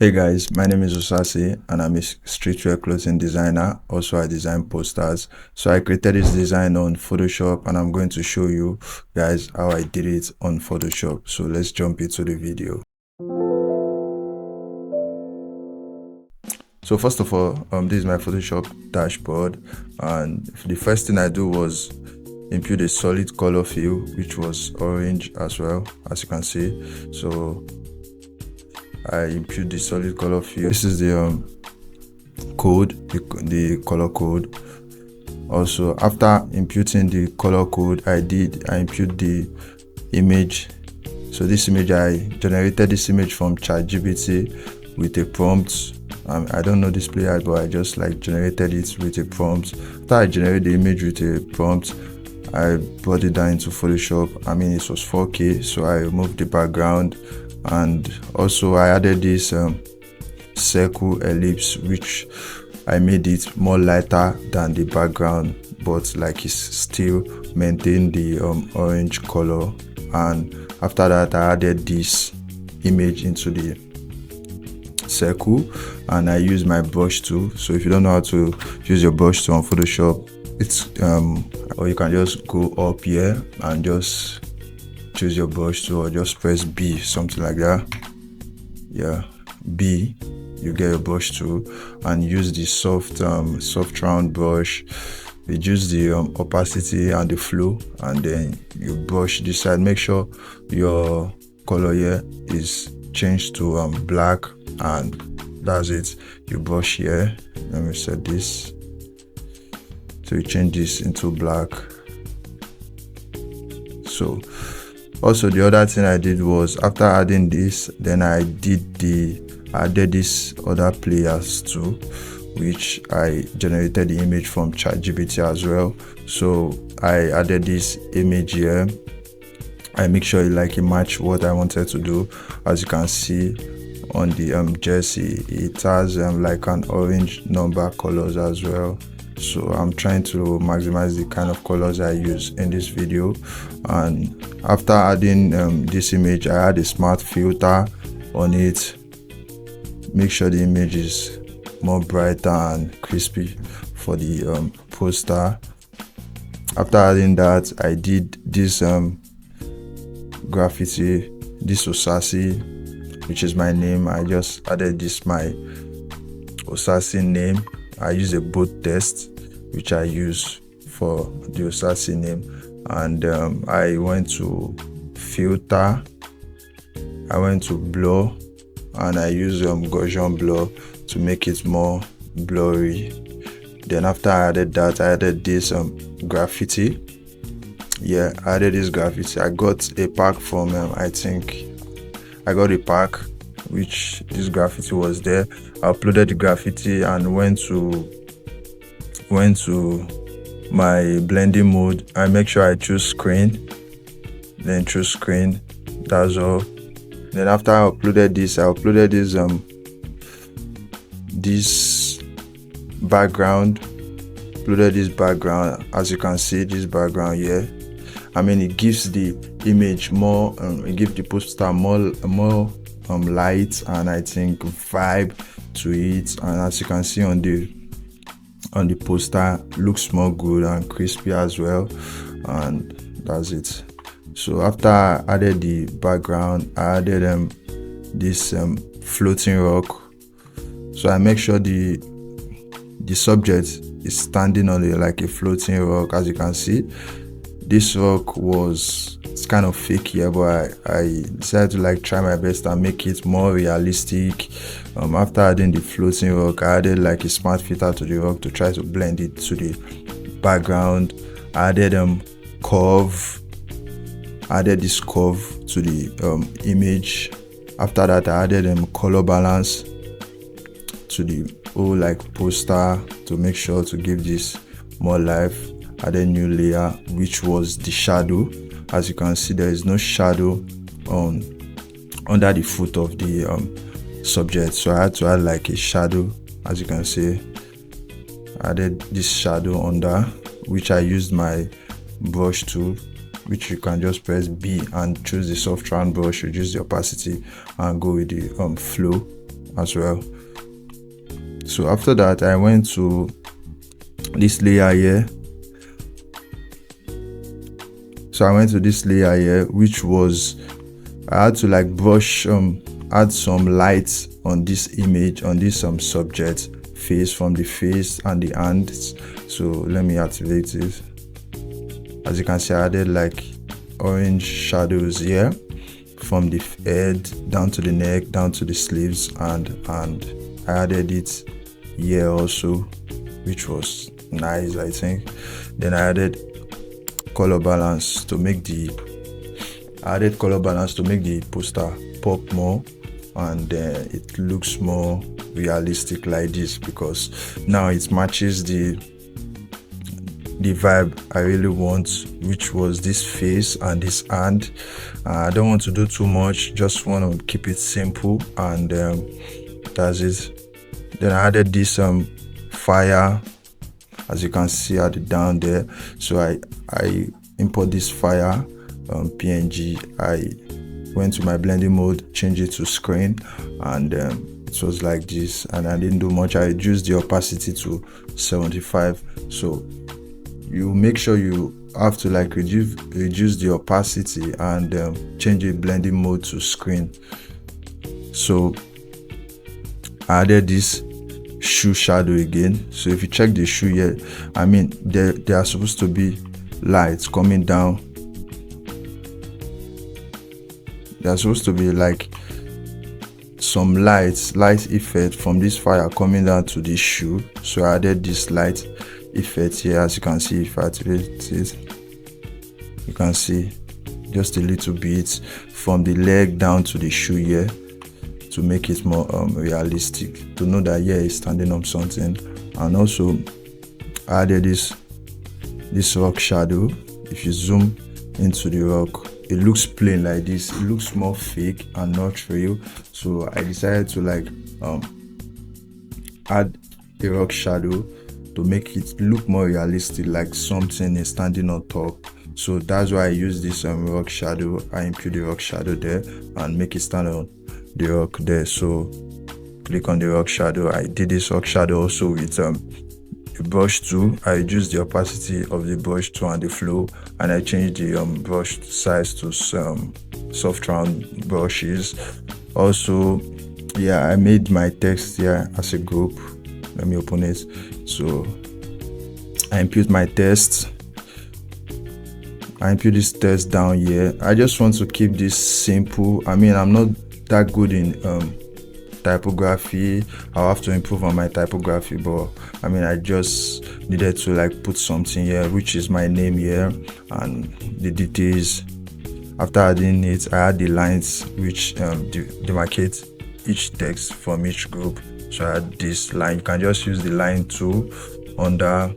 Hey guys, my name is Osasi and I'm a streetwear clothing designer. Also, I design posters. So I created this design on Photoshop and I'm going to show you guys how I did it on Photoshop. So let's jump into the video. So first of all, this is my Photoshop dashboard, and the first thing I do was impute a solid color fill, which was orange as well, as you can see. So I impute the solid color fill. This is the code, the color code. Also, after imputing the color code, I impute the image. So this image, I generated this image from ChatGPT with a prompt. I don't know this player, but I just generated it with a prompt. After I generated the image with a prompt, I brought it down into Photoshop. It was 4K, so I removed the background, and also I added this circle ellipse, which I made it more lighter than the background, but it's still maintain the orange color. And after that, I added this image into the circle, and I use my brush tool. So if you don't know how to use your brush tool on Photoshop, it's or you can just go up here and just choose your brush tool, or just press B, something like that. Yeah, B, you get your brush tool, and use the soft round brush. Reduce the opacity and the flow, and then you brush this side. Make sure your color here is changed to black, and that's it. You brush here. Let me set this. So you change this into black. So also the other thing I did was, after adding this, then I added these other players too, which I generated the image from ChatGPT as well. So I added this image here. I make sure it match what I wanted to do. As you can see on the jersey, it has like an orange number colors as well. So I'm trying to maximize the kind of colors I use in this video. And after adding this image, I add a smart filter on it. Make sure the image is more brighter and crispy for the poster. After adding that, I did this graffiti, this Osasi, which is my name. I just added this my Osasi name. I use a bold text, which I use for the Osasi name, and I went to filter, I went to blur, and I use Gaussian blur to make it more blurry. Then after I added that, I added this graffiti. Yeah, I added this graffiti. I got a pack from I think I got a pack which this graffiti was there. I uploaded the graffiti and went to my blending mode. I make sure I choose screen, then choose screen. That's all. Then after I uploaded this, this background. Uploaded this background. As you can see, this background here, it gives the image more, it gives the poster more light, and I think vibe to it. And as you can see on the poster, looks more good and crispy as well. And that's it. So after I added the background, I added this floating rock. So I make sure the subject is standing on a floating rock. As you can see, this rock it's kind of fake here, but I decided to try my best and make it more realistic. After adding the floating rock, I added a smart filter to the rock to try to blend it to the background. I added curve. I added this curve to the image. After that, I added color balance to the whole poster to make sure to give this more life. Added new layer, which was the shadow. As you can see, there is no shadow under the foot of the subject, so I had to add a shadow. As you can see, I added this shadow under, which I used my brush tool, which you can just press B and choose the soft round brush, reduce the opacity, and go with the flow as well. So after that, I went to this layer here. So I went to this layer here, which was, I had to like brush, add some lights on this image, on this subject face, from the face and the hands. So let me activate it. As you can see, I added like orange shadows here from the head down to the neck, down to the sleeves, and I added it here also, which was nice, I think. Then I added color balance to make the poster pop more, and it looks more realistic like this, because now it matches the vibe I really want, which was this face and this hand. I don't want to do too much, just want to keep it simple, and that's it. Then I added this fire, as you can see at the down there. So I import this fire PNG. I went to my blending mode, changed it to screen, and it was like this, and I didn't do much. I reduced the opacity to 75. So you make sure you have to like reduce the opacity and change the blending mode to screen. So I added this shoe shadow again. So if you check the shoe here, I mean there are supposed to be lights coming down. There are supposed to be like some light effect from this fire coming down to this shoe. So I added this light effect here. As you can see, if I activate it, you can see just a little bit from the leg down to the shoe here, to make it more realistic, to know that is standing on something. And also I added this rock shadow. If you zoom into the rock, it looks plain like this. It looks more fake and not real. So I decided to like add a rock shadow to make it look more realistic, like something is standing on top. So that's why I use this rock shadow. I impute the rock shadow there and make it stand on the rock there. So click on the rock shadow. I did this rock shadow also with the brush tool. I reduced the opacity of the brush tool and the flow, and I changed the brush size to some soft round brushes. Also, I made my text here as a group. Let me open it. So I impute my text. I impute this text down here. I just want to keep this simple. I mean, I'm not that good in typography. I'll have to improve on my typography, but I mean, I just needed to like put something here, which is my name here, and the details. After adding it, I add the lines which demarcate each text from each group. So I add this line. You can just use the line tool under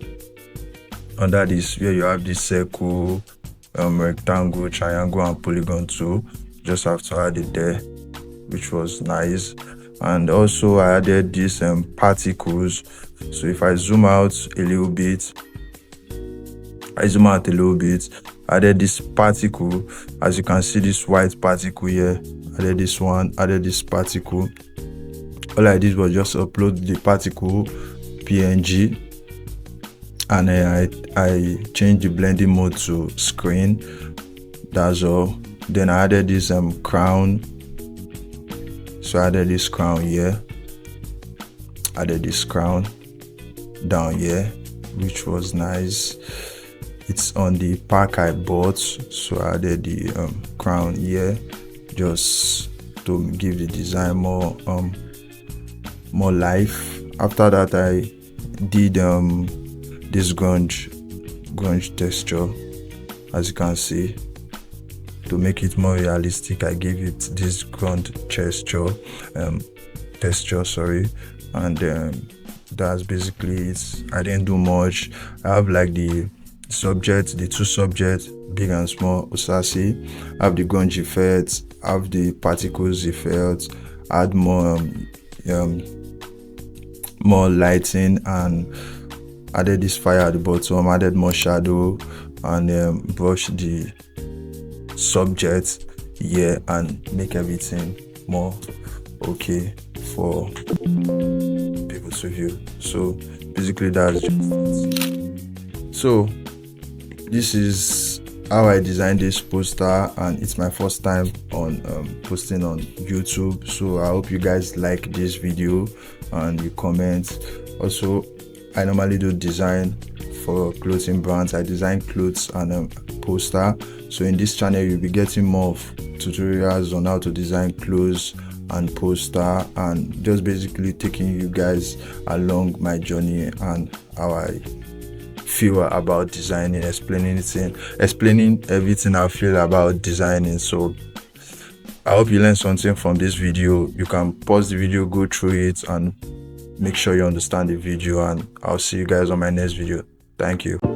this, where you have this circle, rectangle, triangle, and polygon tool. Just have to add it there, which was nice. And also I added these particles. So if I zoom out a little bit, I added this particle. As you can see, this white particle here, added this one, added this particle. All I did was just upload the particle PNG, and I changed the blending mode to screen. That's all. Then I added this crown. So I added this crown here, added this crown down here, which was nice. It's on the pack I bought, so I added the crown here just to give the design more life. After that, I did this grunge texture. As you can see, to make it more realistic, I gave it this grunge texture, sorry, and that's basically it. I didn't do much. I have like the two subjects, big and small, Usasi. I have the grunge effect, I have the particles effect, add more lighting, and added this fire at the bottom, added more shadow, and brush the subject here and make everything more okay for people to view. So basically that's just it. So this is how I designed this poster, and it's my first time on posting on YouTube. So I hope you guys like this video and you comment. Also, I normally do design for clothing brands. I design clothes and poster. So in this channel you'll be getting more of tutorials on how to design clothes and poster, and just basically taking you guys along my journey and how I feel about designing, explaining everything I feel about designing. So I hope you learned something from this video. You can pause the video, go through it, and make sure you understand the video, and I'll see you guys on my next video. Thank you.